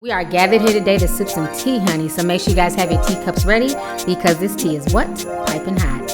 We are gathered here today to sip some tea, honey, so make sure you guys have your teacups ready because this tea is what? Piping hot.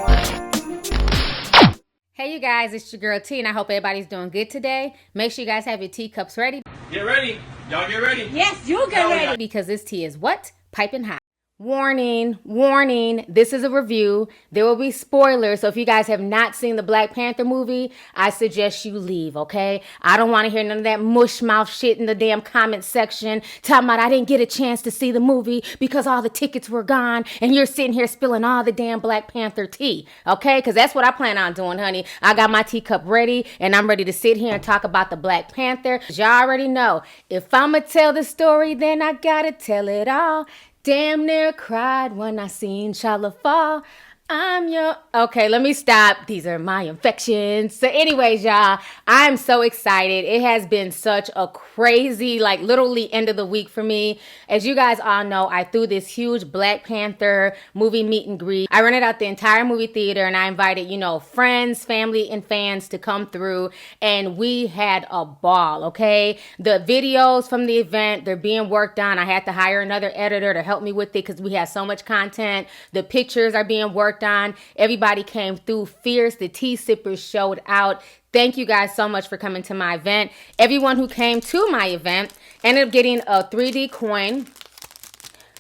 Hey, you guys, it's your girl T, and I hope everybody's doing good today. Make sure you guys have your teacups ready. Get ready. Y'all get ready. Yes, you get ready. Because this tea is what? Piping hot. Warning, warning, this is a review. There will be spoilers, so if you guys have not seen the Black Panther movie, I suggest you leave, okay? I don't want to hear none of that mush mouth shit in the damn comment section talking about I didn't get a chance to see the movie because all the tickets were gone and you're sitting here spilling all the damn Black Panther tea, okay? Because that's what I plan on doing, honey. I got my teacup ready and I'm ready to sit here and talk about the Black Panther. Y'all already know, if I'ma tell the story, then I gotta tell it all. Damn near cried when I seen T'Challa fall. Okay, let me stop. These are my infections. So anyways, y'all, I'm so excited. It has been such a crazy, like literally end of the week for me. As you guys all know, I threw this huge Black Panther movie meet and greet. I rented out the entire movie theater and I invited, friends, family, and fans to come through. And we had a ball, okay? The videos from the event, they're being worked on. I had to hire another editor to help me with it because we had so much content. The pictures are being worked on. Everybody came through fierce. The tea sippers showed out. Thank you guys so much for coming to my event. Everyone who came to my event ended up getting a 3D coin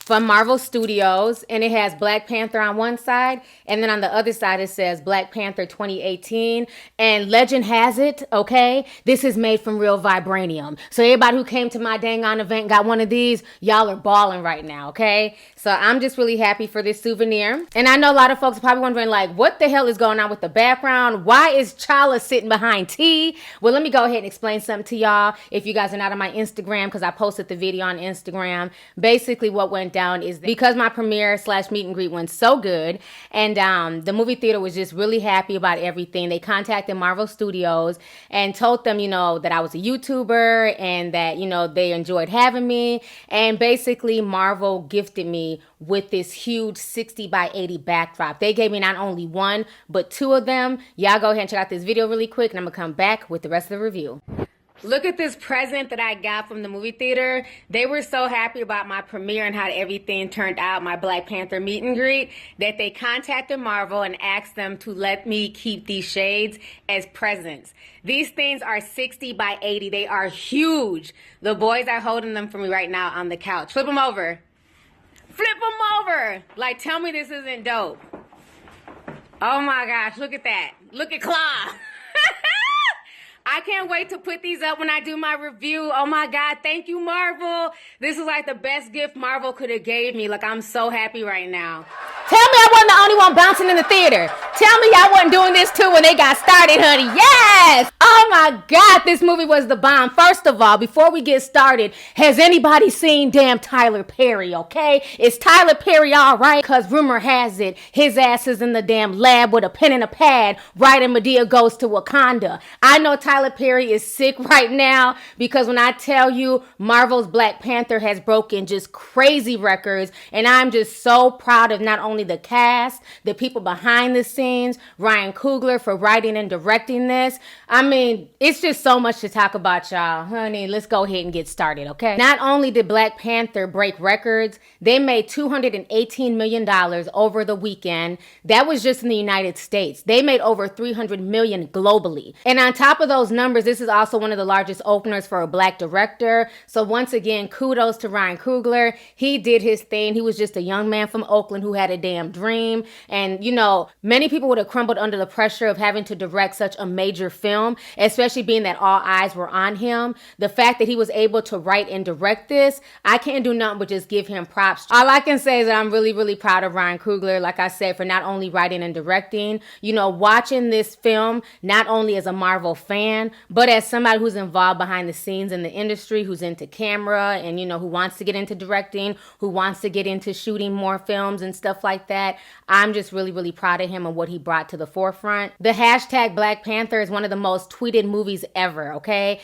from Marvel Studios, and it has Black Panther on one side, and then on the other side it says Black Panther 2018, and legend has it, okay, this is made from real vibranium. So everybody who came to my dang on event got one of these, y'all are balling right now, okay? So I'm just really happy for this souvenir. And I know a lot of folks are probably wondering, like, what the hell is going on with the background? Why is T'Challa sitting behind T? Well, let me go ahead and explain something to y'all. If you guys are not on my Instagram, because I posted the video on Instagram, basically what went down is because my premiere / meet and greet went so good, and the movie theater was just really happy about everything. They contacted Marvel Studios and told them, that I was a YouTuber and that, they enjoyed having me. And basically Marvel gifted me with this huge 60 by 80 backdrop. They gave me not only one, but two of them. Y'all go ahead and check out this video really quick and I'm gonna come back with the rest of the review. Look at this present that I got from the movie theater. They were so happy about my premiere and how everything turned out, my Black Panther meet and greet, that they contacted Marvel and asked them to let me keep these shades as presents. These things are 60 by 80. They are huge. The boys are holding them for me right now on the couch. Flip them over. Flip them over. Like, tell me this isn't dope. Oh my gosh, look at that. Look at Klaw. I can't wait to put these up when I do my review. Oh my God, thank you, Marvel. This is like the best gift Marvel could have gave me. Like, I'm so happy right now. Tell me I wasn't the only one bouncing in the theater. Tell me y'all wasn't doing this too when they got started, honey. Yes! Oh my God, this movie was the bomb. First of all, before we get started, has anybody seen damn Tyler Perry, okay? Is Tyler Perry all right? Because rumor has it, his ass is in the damn lab with a pen and a pad writing Madea Goes to Wakanda. I know Tyler Perry is sick right now because when I tell you Marvel's Black Panther has broken just crazy records, and I'm just so proud of not only the cast, the people behind the scenes, Ryan Coogler for writing and directing this. I mean, it's just so much to talk about, y'all. Honey, let's go ahead and get started, okay? Not only did Black Panther break records, they made $218 million over the weekend. That was just in the United States. They made over $300 million globally. And on top of those numbers, this is also one of the largest openers for a Black director. So once again, kudos to Ryan Coogler. He did his thing. He was just a young man from Oakland who had a damn dream. And, many people would have crumbled under the pressure of having to direct such a major film, especially being that all eyes were on him. The fact that he was able to write and direct this, I can't do nothing but just give him props. All I can say is that I'm really, really proud of Ryan Coogler, like I said, for not only writing and directing, watching this film, not only as a Marvel fan, but as somebody who's involved behind the scenes in the industry, who's into camera and, who wants to get into directing, who wants to get into shooting more films and stuff like that. I'm just really, really proud of him and what he brought to the forefront. The hashtag Black Panther is one of the most tweeted movies ever, okay?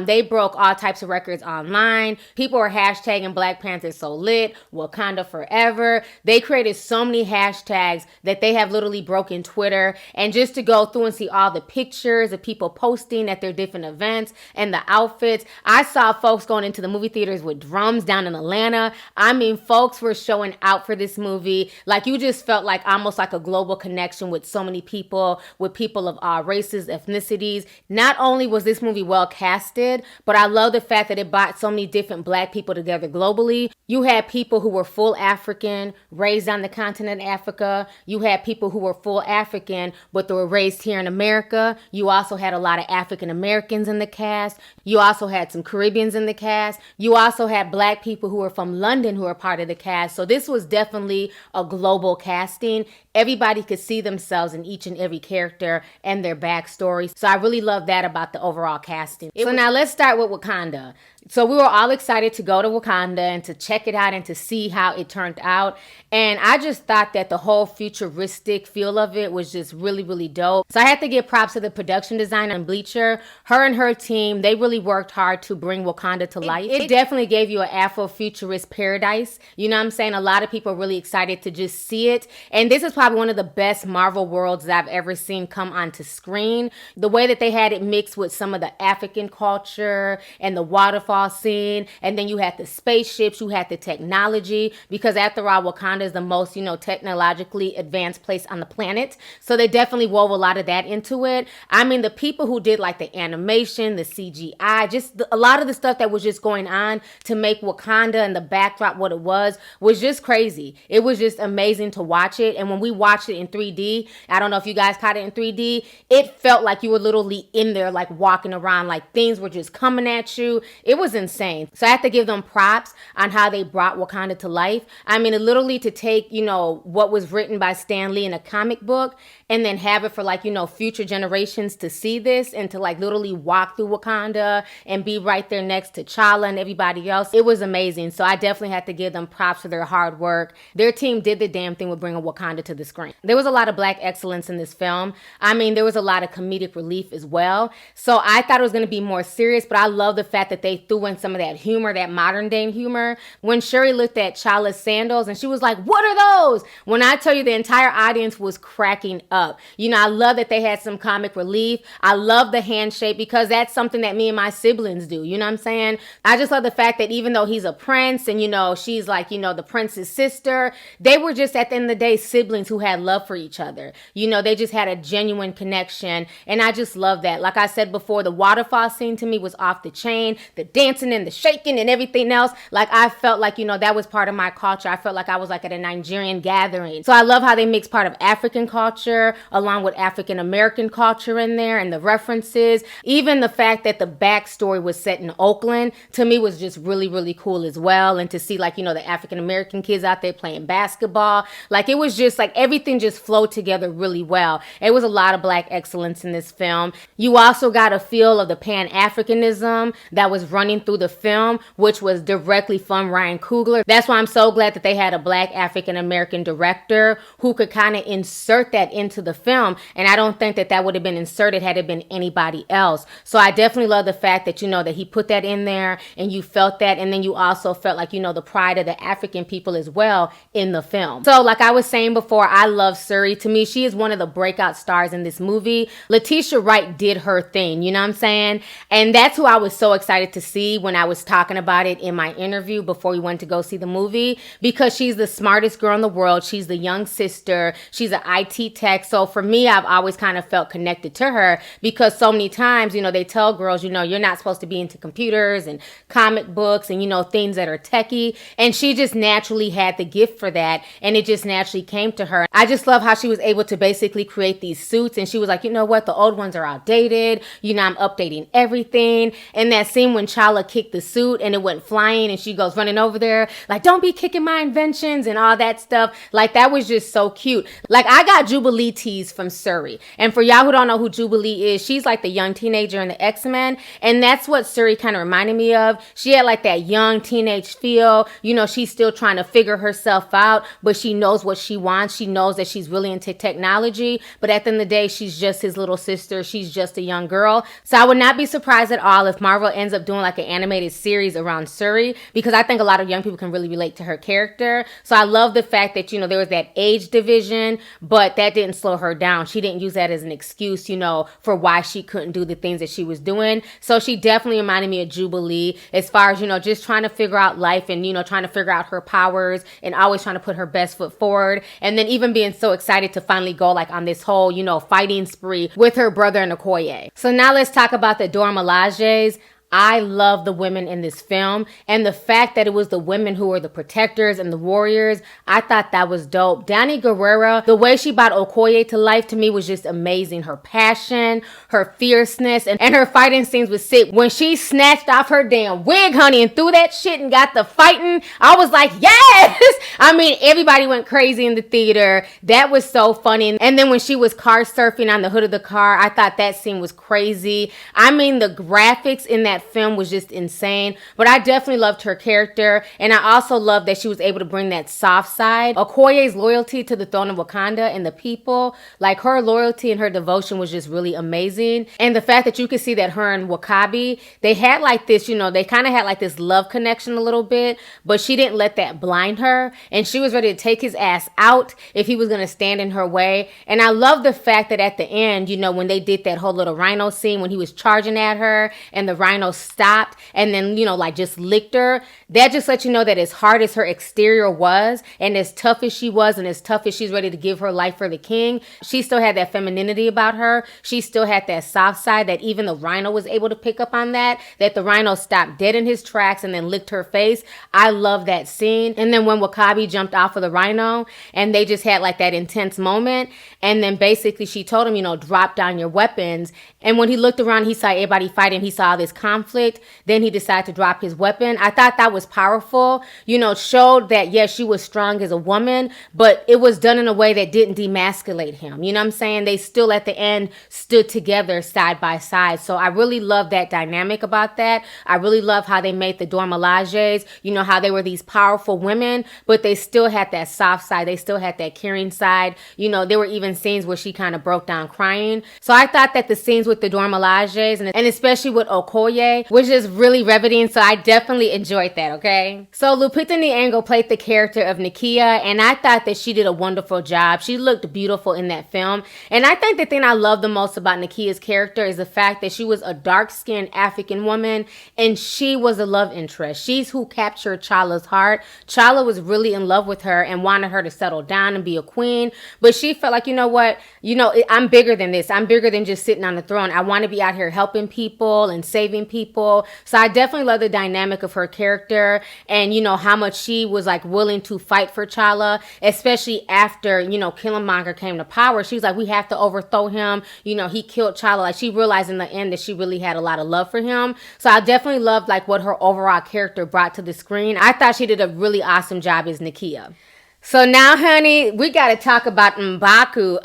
They broke all types of records online. People were hashtagging Black Panther so lit, Wakanda forever. They created so many hashtags that they have literally broken Twitter. And just to go through and see all the pictures of people posting at their different events and the outfits, I saw folks going into the movie theaters with drums down in Atlanta. I mean, folks were showing out for this movie. Like, you just felt like almost like a global connection with so many people, with people of all races, ethnicities. Not only was this movie well casted, but I love the fact that it brought so many different Black people together globally. You had people who were full African, raised on the continent of Africa. You had people who were full African, but they were raised here in America. You also had a lot of African Americans in the cast. You also had some Caribbeans in the cast. You also had Black people who were from London who were part of the cast. So this was definitely a global casting. Everybody could see themselves in each and every character and their backstory. So I really love that about the overall casting. So now let's start with Wakanda. So we were all excited to go to Wakanda and to check it out and to see how it turned out. And I just thought that the whole futuristic feel of it was just really, really dope. So I had to give props to the production designer and Bleacher. Her and her team, they really worked hard to bring Wakanda to life. It definitely gave you an Afrofuturist paradise. You know what I'm saying? A lot of people are really excited to just see it. And this is probably one of the best Marvel worlds that I've ever seen come onto screen. The way that they had it mixed with some of the African culture and the waterfall scene, and then you had the spaceships, you had the technology, because after all, Wakanda is the most, technologically advanced place on the planet. So they definitely wove a lot of that into it. I mean, the people who did like the animation, the CGI, a lot of the stuff that was just going on to make Wakanda and the backdrop what it was just crazy. It was just amazing to watch it. And when we watched it in 3D, I don't know if you guys caught it in 3D, it felt like you were literally in there, like walking around, like things were just coming at you. It was insane. So I have to give them props on how they brought Wakanda to life. I mean, literally to take, what was written by Stan Lee in a comic book and then have it for future generations to see this and to literally walk through Wakanda and be right there next to T'Challa and everybody else. It was amazing. So I definitely had to give them props for their hard work. Their team did the damn thing with bringing Wakanda to the screen. There was a lot of Black excellence in this film. I mean, there was a lot of comedic relief as well. So I thought it was going to be more serious, but I love the fact that they threw in some of that humor, that modern day humor. When Shuri looked at T'Challa's sandals and she was like, "What are those?" When I tell you the entire audience was cracking up. I love that they had some comic relief. I love the handshake because that's something that me and my siblings do. You know what I'm saying? I just love the fact that even though he's a prince and, she's the prince's sister, they were just at the end of the day siblings who had love for each other. They just had a genuine connection. And I just love that. Like I said before, the waterfall scene to me was off the chain. The dancing and the shaking and everything else. I felt like, that was part of my culture. I felt like I was at a Nigerian gathering. So I love how they mix part of African culture along with African American culture in there and the references. Even the fact that the backstory was set in Oakland to me was just really, really cool as well. And to see the African American kids out there playing basketball. It was just everything just flowed together really well. It was a lot of Black excellence in this film. You also got a feel of the Pan-Africanism that was running through the film, which was directly from Ryan Coogler. That's why I'm so glad that they had a Black African American director who could kind of insert that into the film. And I don't think that would have been inserted had it been anybody else. So I definitely love the fact that, that he put that in there and you felt that. And then you also felt the pride of the African people as well in the film. So like I was saying before, I love Shuri. To me, she is one of the breakout stars in this movie. Letitia Wright did her thing, you know what I'm saying? And that's who I was so excited to see when I was talking about it in my interview before we went to go see the movie, because she's the smartest girl in the world. She's the young sister. She's an IT tech. So for me, I've always kind of felt connected to her because so many times, they tell girls, you're not supposed to be into computers and comic books and, things that are techie. And she just naturally had the gift for that. And it just naturally came to her. I just love how she was able to basically create these suits. And she was like, you know what? The old ones are outdated. I'm updating everything. And that scene when T'Challa Chala kicked the suit and it went flying and she goes running over there like, don't be kicking my inventions and all that stuff. Like, that was just so cute. Like, I got Jubilee tees from Suri. And for y'all who don't know who Jubilee is, she's like the young teenager in the X-Men. And that's what Suri kind of reminded me of. She had like that young teenage feel. You know, she's still trying to figure herself out, but she knows what she wants. She knows that she's really into technology. But at the end of the day, she's just his little sister. She's just a young girl. So I would not be surprised at all if Marvel ends up doing like an animated series around Suri, because I think a lot of young people can really relate to her character. So I love the fact that, you know, there was that age division, but that didn't slow her down. She didn't use that as an excuse, you know, for why she couldn't do the things that she was doing. So she definitely reminded me of Jubilee as far as, you know, just trying to figure out life and, you know, trying to figure out her powers and always trying to put her best foot forward. And then even being so excited to finally go like on this whole, you know, fighting spree with her brother and Okoye. So now let's talk about the Dora Milajes. I love the women in this film, and the fact that it was the women who were the protectors and the warriors, I thought that was dope. Danny Guerrera, the way she brought Okoye to life to me was just amazing. Her passion, her fierceness, and her fighting scenes was sick. When she snatched off her damn wig, honey, and threw that shit and got the fighting, I was like, yes! I mean, everybody went crazy in the theater. That was so funny. And then when she was car surfing on the hood of the car, I thought that scene was crazy. I mean, the graphics in that film was just insane, but I definitely loved her character, and I also loved that she was able to bring that soft side. Okoye's loyalty to the throne of Wakanda and the people, like her loyalty and her devotion was just really amazing. And the fact that you could see that her and Wakabi, they had like this, you know, they kind of had like this love connection a little bit, but she didn't let that blind her, and she was ready to take his ass out if he was going to stand in her way. And I love the fact that at the end, you know, when they did that whole little rhino scene when he was charging at her and the rhino stopped and then, you know, like just licked her, that just let you know that as hard as her exterior was and as tough as she was and as tough as she's ready to give her life for the king, she still had that femininity about her. She still had that soft side that even the rhino was able to pick up on, that the rhino stopped dead in his tracks and then licked her face. I love that scene. And then when Wakabi jumped off of the rhino and they just had like that intense moment, and then basically she told him, you know, drop down your weapons. And when he looked around, he saw everybody fighting, he saw this conflict, then he decided to drop his weapon. I thought that was powerful, you know, showed that yes, she was strong as a woman, but it was done in a way that didn't demasculate him. You know what I'm saying? They still at the end stood together side by side. So I really love that dynamic about that. I really love how they made the Dora Milajes, you know, how they were these powerful women, but they still had that soft side. They still had that caring side. You know, there were even scenes where she kind of broke down crying. So I thought that the scenes with the Dora Milajes and especially with Okoye was just really riveting. So I definitely enjoyed that, okay? So Lupita Nyong'o played the character of Nakia, and I thought that she did a wonderful job. She looked beautiful in that film. And I think the thing I love the most about Nakia's character is the fact that she was a dark-skinned African woman, and she was a love interest. She's who captured Chala's heart. Chala was really in love with her and wanted her to settle down and be a queen, but she felt like, you know what, you know, I'm bigger than this. I'm bigger than just sitting on the throne. I want to be out here helping people and saving people. So I definitely love the dynamic of her character and, you know, how much she was like willing to fight for Chala, especially after, you know, Killmonger came to power. She was like, we have to overthrow him. You know, he killed Chala. Like, she realized in the end that she really had a lot of love for him. So I definitely loved like what her overall character brought to the screen. I thought she did a really awesome job as Nakia. So now, honey, we got to talk about M'Baku.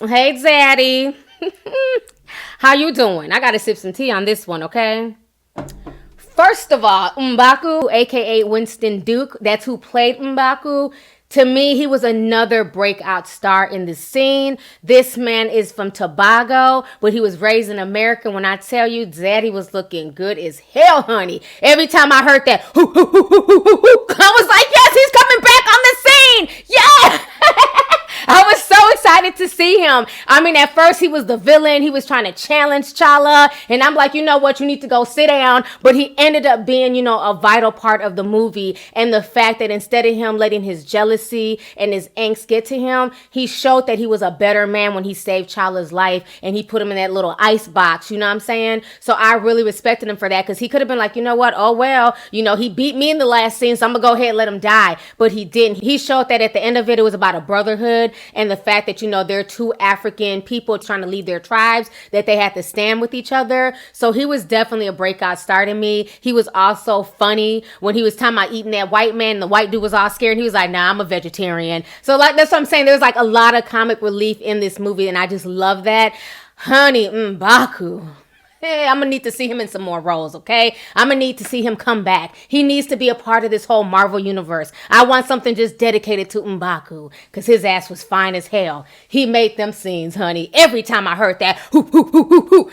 Hey, Zaddy. How you doing? I got to sip some tea on this one, okay? First of all, M'Baku, aka Winston Duke, that's who played M'Baku. To me, he was another breakout star in the scene. This man is from Tobago, but he was raised in America. When I tell you, Daddy was looking good as hell, honey. Every time I heard that, hoo, hoo, hoo, hoo, hoo, hoo, hoo, I was like, yes, he's coming back on the scene. Yeah. I was so excited to see him. I mean, at first he was the villain. He was trying to challenge Chala. And I'm like, you know what? You need to go sit down. But he ended up being, you know, a vital part of the movie. And the fact that instead of him letting his jealousy and his angst get to him, he showed that he was a better man when he saved Chala's life. And he put him in that little ice box. You know what I'm saying? So I really respected him for that, because he could have been like, you know what? Oh, well, you know, he beat me in the last scene, so I'm going to go ahead and let him die. But he didn't. He showed that at the end of it, it was about a brotherhood. And the fact that, you know, they're two African people trying to leave their tribes, that they had to stand with each other. So he was definitely a breakout star to me. He was also funny when he was talking about eating that white man and the white dude was all scared and he was like, nah, I'm a vegetarian. So like, that's what I'm saying. There's like a lot of comic relief in this movie and I just love that. Honey, M'Baku. Hey, I'm going to need to see him in some more roles, okay? I'm going to need to see him come back. He needs to be a part of this whole Marvel universe. I want something just dedicated to M'Baku because his ass was fine as hell. He made them scenes, honey. Every time I heard that, hoo, hoo, hoo, hoo, hoo.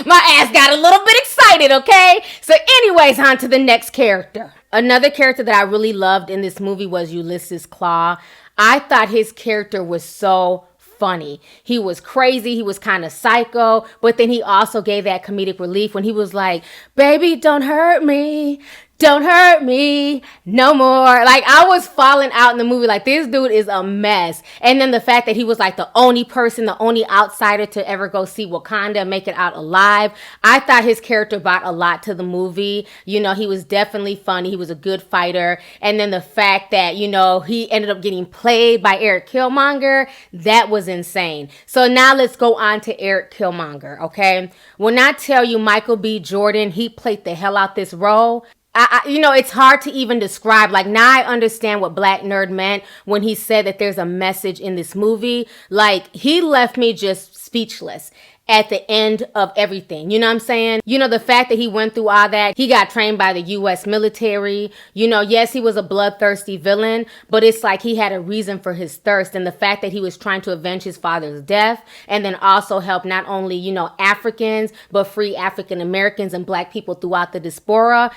My ass got a little bit excited, okay? So anyways, on to the next character. Another character that I really loved in this movie was Ulysses Klaw. I thought his character was so funny. He was crazy. He was kind of psycho, but then he also gave that comedic relief when he was like, baby, don't hurt me. Don't hurt me no more. Like, I was falling out in the movie. Like, this dude is a mess. And then the fact that he was like the only person, the only outsider to ever go see Wakanda and make it out alive. I thought his character brought a lot to the movie. You know, he was definitely funny. He was a good fighter. And then the fact that, you know, he ended up getting played by Eric Killmonger, that was insane. So now let's go on to Eric Killmonger, okay? When I tell you Michael B. Jordan, he played the hell out this role. You know, it's hard to even describe. Like, now I understand what Black Nerd meant when he said that there's a message in this movie. Like, he left me just speechless at the end of everything. You know what I'm saying? You know, the fact that he went through all that, he got trained by the U.S. military. You know, yes, he was a bloodthirsty villain, but it's like he had a reason for his thirst. And the fact that he was trying to avenge his father's death and then also help not only, you know, Africans, but free African Americans and Black people throughout the diaspora.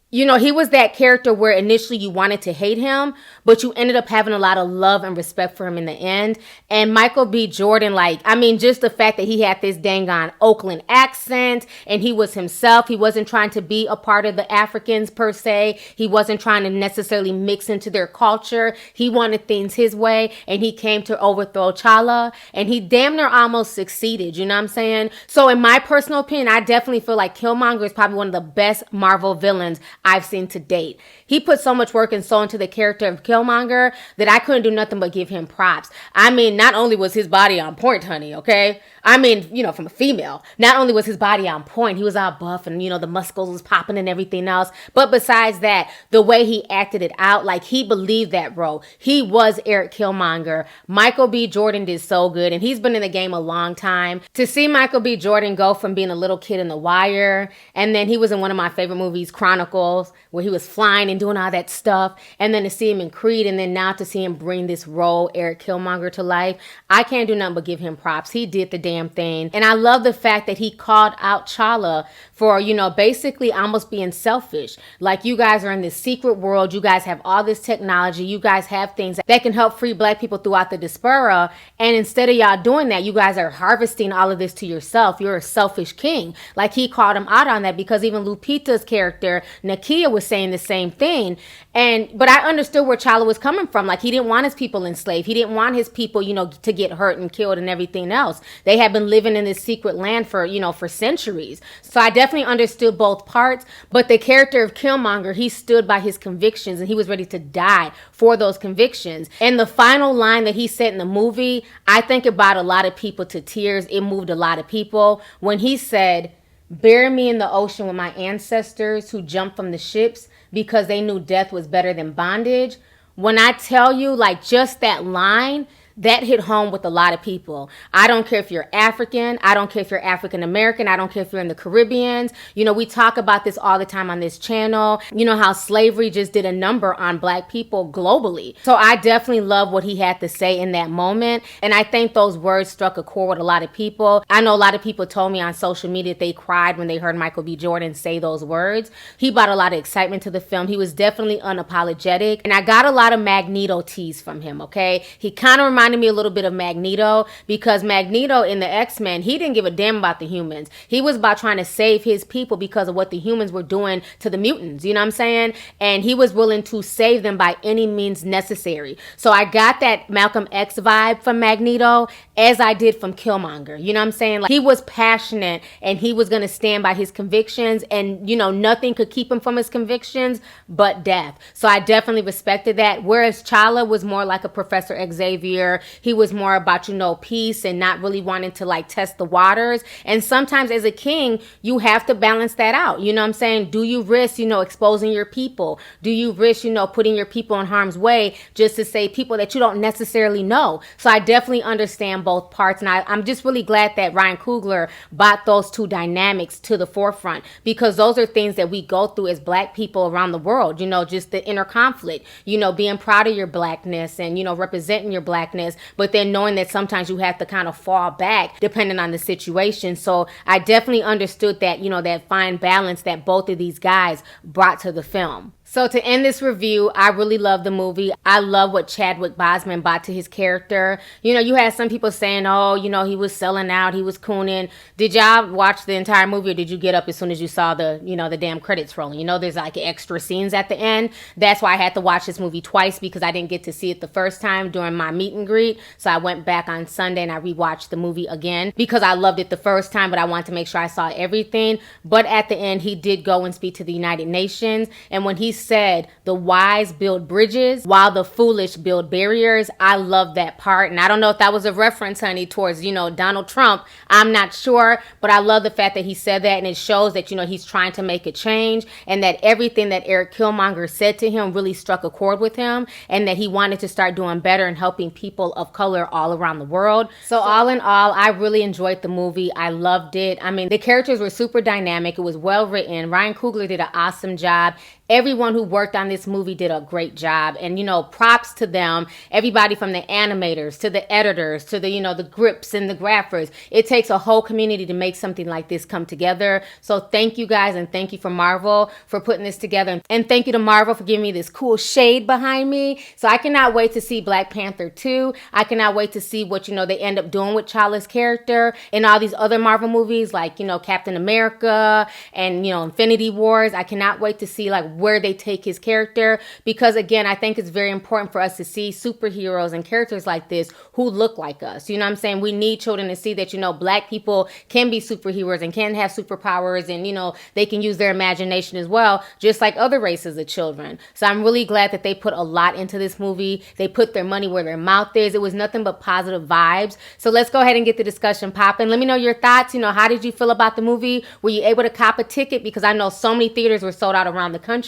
You know, he was that character where initially you wanted to hate him, but you ended up having a lot of love and respect for him in the end. And Michael B. Jordan, like, I mean, just the fact that he had this dang on Oakland accent and he was himself. He wasn't trying to be a part of the Africans per se. He wasn't trying to necessarily mix into their culture. He wanted things his way and he came to overthrow T'Challa and he damn near almost succeeded. You know what I'm saying? So in my personal opinion, I definitely feel like Killmonger is probably one of the best Marvel villains I've seen to date. He put so much work and soul into the character of Killmonger that I couldn't do nothing but give him props. I mean, not only was his body on point, honey, okay? I mean, you know, from a female, not only was his body on point, he was all buff and, you know, the muscles was popping and everything else. But besides that, the way he acted it out, like he believed that role. He was Eric Killmonger. Michael B. Jordan did so good and he's been in the game a long time. To see Michael B. Jordan go from being a little kid in The Wire and then he was in one of my favorite movies, Chronicles, where he was flying and doing all that stuff. And then to see him in Creed and then now to see him bring this role, Eric Killmonger, to life. I can't do nothing but give him props. He did the damn thing. And I love the fact that he called out T'Challa for, you know, basically almost being selfish. Like, you guys are in this secret world. You guys have all this technology. You guys have things that can help free Black people throughout the diaspora. And instead of y'all doing that, you guys are harvesting all of this to yourself. You're a selfish king. Like, he called him out on that because even Lupita's character, Nakia, was saying the same thing. But I understood where T'Challa was coming from. Like, he didn't want his people enslaved. He didn't want his people, you know, to get hurt and killed and everything else. They had been living in this secret land for, you know, for centuries. So I definitely understood both parts. But the character of Killmonger, he stood by his convictions and he was ready to die for those convictions. And the final line that he said in the movie, I think it brought a lot of people to tears. It moved a lot of people when he said, "Bury me in the ocean with my ancestors who jumped from the ships because they knew death was better than bondage." When I tell you, like, just that line, that hit home with a lot of people. I don't care if you're African. I don't care if you're African American. I don't care if you're in the Caribbeans. You know, we talk about this all the time on this channel. You know how slavery just did a number on Black people globally. So I definitely love what he had to say in that moment. And I think those words struck a chord with a lot of people. I know a lot of people told me on social media that they cried when they heard Michael B. Jordan say those words. He brought a lot of excitement to the film. He was definitely unapologetic. And I got a lot of Magneto tease from him, okay? He kind of reminded me a little bit of Magneto because Magneto in the X-Men, he didn't give a damn about the humans. He was about trying to save his people because of what the humans were doing to the mutants, you know what I'm saying? And he was willing to save them by any means necessary. So I got that Malcolm X vibe from Magneto as I did from Killmonger, you know what I'm saying? Like, he was passionate and he was going to stand by his convictions and, you know, nothing could keep him from his convictions but death. So I definitely respected that. Whereas T'Challa was more like a Professor Xavier, where he was more about, peace and not really wanting to like test the waters. And sometimes as a king, you have to balance that out. You know what I'm saying? Do you risk, exposing your people? Do you risk, putting your people in harm's way just to save people that you don't necessarily know? So I definitely understand both parts. And I'm just really glad that Ryan Coogler brought those two dynamics to the forefront, because those are things that we go through as Black people around the world, just the inner conflict, being proud of your Blackness and, representing your Blackness, but then knowing that sometimes you have to kind of fall back depending on the situation. So I definitely understood that, that fine balance that both of these guys brought to the film. So to end this review, I really love the movie. I love what Chadwick Boseman brought to his character. You had some people saying, oh, he was selling out, he was cooning. Did y'all watch the entire movie, or did you get up as soon as you saw the, the damn credits rolling? There's like extra scenes at the end. That's why I had to watch this movie twice, because I didn't get to see it the first time during my meet and greet. So I went back on Sunday and I rewatched the movie again because I loved it the first time, but I wanted to make sure I saw everything. But at the end, he did go and speak to the United Nations. And when he said the wise build bridges while the foolish build barriers, I love that part. And I don't know if that was a reference, honey, towards, Donald Trump. I'm not sure, but I love the fact that he said that, and it shows that, he's trying to make a change, and that everything that Eric Killmonger said to him really struck a chord with him, and that he wanted to start doing better and helping people of color all around the world. So all in all, I really enjoyed the movie. I loved it. I mean, the characters were super dynamic. It was well written. Ryan Coogler did an awesome job. Everyone who worked on this movie did a great job. And, props to them. Everybody from the animators to the editors to the, the grips and the graphers. It takes a whole community to make something like this come together. So thank you guys, and thank you for Marvel for putting this together. And thank you to Marvel for giving me this cool shade behind me. So I cannot wait to see Black Panther 2. I cannot wait to see what, they end up doing with T'Challa's character and all these other Marvel movies like, Captain America and, Infinity Wars. I cannot wait to see like where they take his character, because again, I think it's very important for us to see superheroes and characters like this who look like us. You know what I'm saying? We need children to see that, Black people can be superheroes and can have superpowers, and, they can use their imagination as well, just like other races of children. So I'm really glad that they put a lot into this movie. They put their money where their mouth is. It was nothing but positive vibes. So let's go ahead and get the discussion popping. Let me know your thoughts. How did you feel about the movie? Were you able to cop a ticket? Because I know so many theaters were sold out around the country.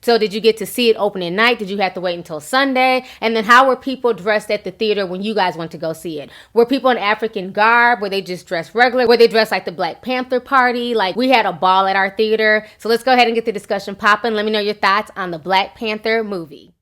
So did you get to see it opening night? Did you have to wait until Sunday? And then how were people dressed at the theater when you guys went to go see it? Were people in African garb? Were they just dressed regular? Were they dressed like the Black Panther party? Like, we had a ball at our theater. So let's go ahead and get the discussion popping. Let me know your thoughts on the Black Panther movie.